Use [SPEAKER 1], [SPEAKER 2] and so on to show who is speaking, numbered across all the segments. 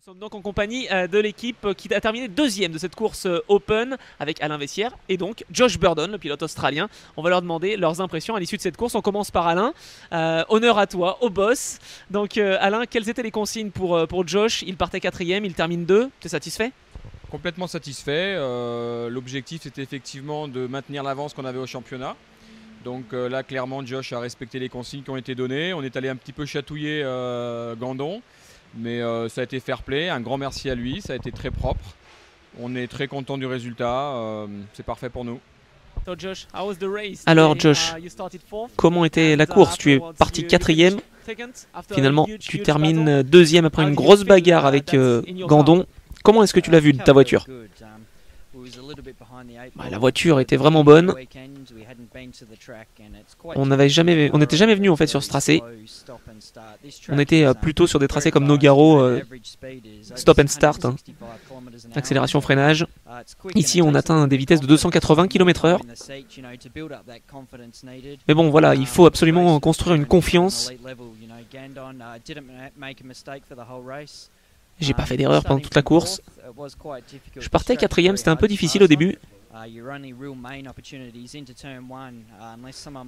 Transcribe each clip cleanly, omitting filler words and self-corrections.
[SPEAKER 1] Nous sommes donc en compagnie de l'équipe qui a terminé deuxième de cette course Open avec Alain Vessière et donc Josh Burdon, le pilote australien. On va leur demander leurs impressions à l'issue de cette course. On commence par Alain. Honneur à toi, au boss. Donc Alain, quelles étaient les consignes pour Josh? Il partait quatrième, il termine 2. Tu es satisfait?
[SPEAKER 2] Complètement satisfait. L'objectif c'était effectivement de maintenir l'avance qu'on avait au championnat. Donc là clairement Josh a respecté les consignes qui ont été données. On est allé un petit peu chatouiller Gandon. Mais ça a été fair play, un grand merci à lui, ça a été très propre. On est très content du résultat, c'est parfait pour nous.
[SPEAKER 1] Alors Josh, comment était la course? Tu es parti quatrième, finalement tu termines deuxième après une grosse bagarre avec Gandon. Comment est-ce que tu l'as vu de ta voiture? La voiture était vraiment bonne. On n'était jamais venu en fait sur ce tracé. On était plutôt sur des tracés comme Nogaro, stop and start, hein. Accélération, freinage. Ici on atteint des vitesses de 280 km/h. Mais bon voilà, il faut absolument construire une confiance. J'ai pas fait d'erreur pendant toute la course. Je partais quatrième, c'était un peu difficile au début.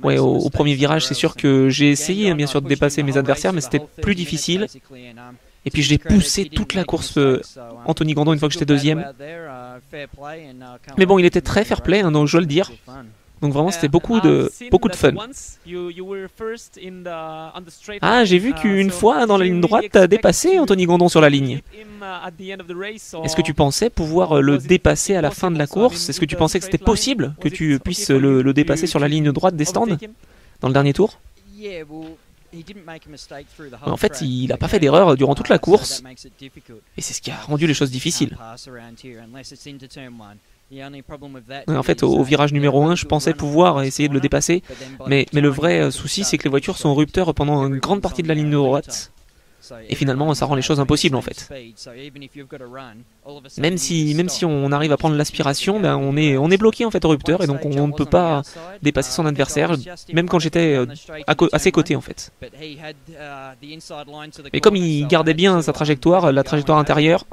[SPEAKER 1] Ouais, au premier virage, c'est sûr que j'ai essayé bien sûr de dépasser mes adversaires, mais c'était plus difficile. Et puis je l'ai poussé toute la course, Anthony Gandon, une fois que j'étais deuxième. Mais bon, il était très fair play, hein, donc je dois le dire. Donc vraiment c'était beaucoup de fun. Ah, j'ai vu qu'une fois dans la ligne droite, tu as dépassé Anthony Gandon sur la ligne. Est-ce que tu pensais pouvoir le dépasser à la fin de la course? Est-ce que tu pensais que c'était possible que tu puisses le dépasser sur la ligne droite des stands dans le dernier tour? En fait, il n'a pas fait d'erreur durant toute la course. Et c'est ce qui a rendu les choses difficiles. En fait, au virage numéro 1, je pensais pouvoir essayer de le dépasser, mais le vrai souci, c'est que les voitures sont en rupteur pendant une grande partie de la ligne droite. Et finalement, ça rend les choses impossibles en fait. Même si on arrive à prendre l'aspiration, ben on est bloqué en fait au rupteur et donc on ne peut pas dépasser son adversaire, même quand j'étais à ses côtés en fait. Et comme il gardait bien sa trajectoire, la trajectoire intérieure.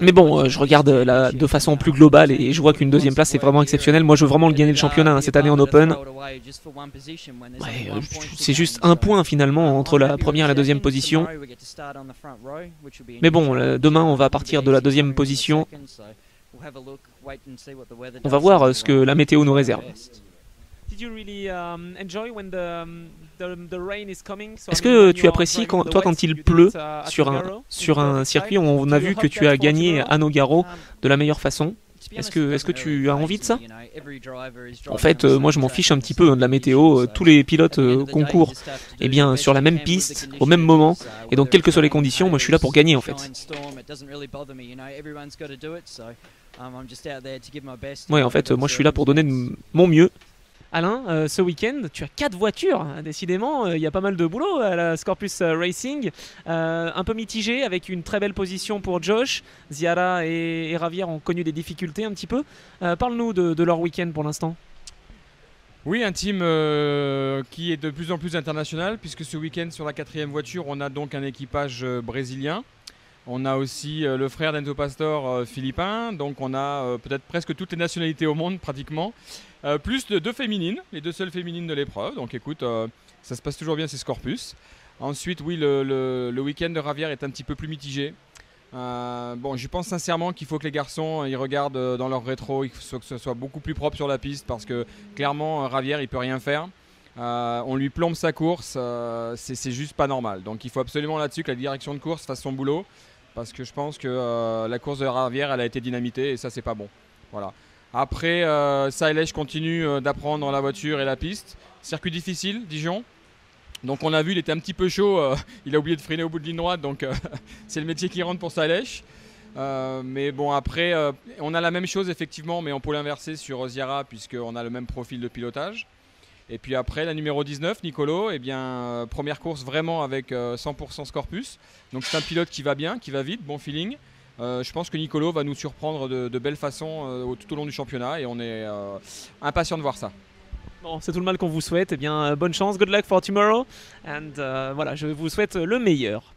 [SPEAKER 1] Mais bon, je regarde de façon plus globale et je vois qu'une deuxième place c'est vraiment exceptionnel. Moi je veux vraiment le gagner le championnat hein, cette année en Open. Ouais, c'est juste un point finalement entre la première et la deuxième position. Mais bon, demain on va partir de la deuxième position. On va voir ce que la météo nous réserve. Est-ce que tu apprécies quand il pleut sur un circuit? On a vu que tu as gagné à Nogaro de la meilleure façon. Est-ce que tu as envie de ça? En fait, moi je m'en fiche un petit peu hein, de la météo. Tous les pilotes concourent sur la même piste, au même moment. Et donc, quelles que soient les conditions, moi je suis là pour gagner en fait. Ouais, en fait, moi je suis là pour donner mon mieux. Alain, ce week-end, tu as 4 voitures. Décidément, il y a pas mal de boulot à la Scorpus Racing. Un peu mitigé avec une très belle position pour Josh. Ziara et Ravière ont connu des difficultés un petit peu. Parle-nous de leur week-end pour l'instant.
[SPEAKER 2] Oui, un team qui est de plus en plus international puisque ce week-end sur la 4e voiture, on a donc un équipage brésilien. On a aussi le frère d'Enzo Pastor philippin, donc on a peut-être presque toutes les nationalités au monde pratiquement. Plus de 2 féminines, les 2 seules féminines de l'épreuve, donc écoute, ça se passe toujours bien, c'est Scorpus. Ensuite, oui, le week-end de Ravière est un petit peu plus mitigé. Bon, je pense sincèrement qu'il faut que les garçons ils regardent dans leur rétro, il faut que ce soit beaucoup plus propre sur la piste parce que clairement, Ravière, il peut rien faire. On lui plombe sa course, c'est juste pas normal. Donc il faut absolument là-dessus que la direction de course fasse son boulot parce que je pense que la course de Ravière, elle a été dynamitée et ça, c'est pas bon. Voilà. Après, Sailech continue d'apprendre la voiture et la piste. Circuit difficile, Dijon. Donc on a vu, il était un petit peu chaud. Il a oublié de freiner au bout de ligne droite. Donc c'est le métier qui rentre pour Sailech. Mais bon, après, on a la même chose effectivement, mais en pôle inversé sur Ziara, puisqu'on a le même profil de pilotage. Et puis après, la numéro 19, Nicolo, première course vraiment avec 100% Scorpus. Donc c'est un pilote qui va bien, qui va vite, bon feeling. Je pense que Nicolo va nous surprendre de belle façon tout au long du championnat et on est impatient de voir ça.
[SPEAKER 1] Bon, c'est tout le mal qu'on vous souhaite. Bonne chance, good luck for tomorrow. And voilà, je vous souhaite le meilleur.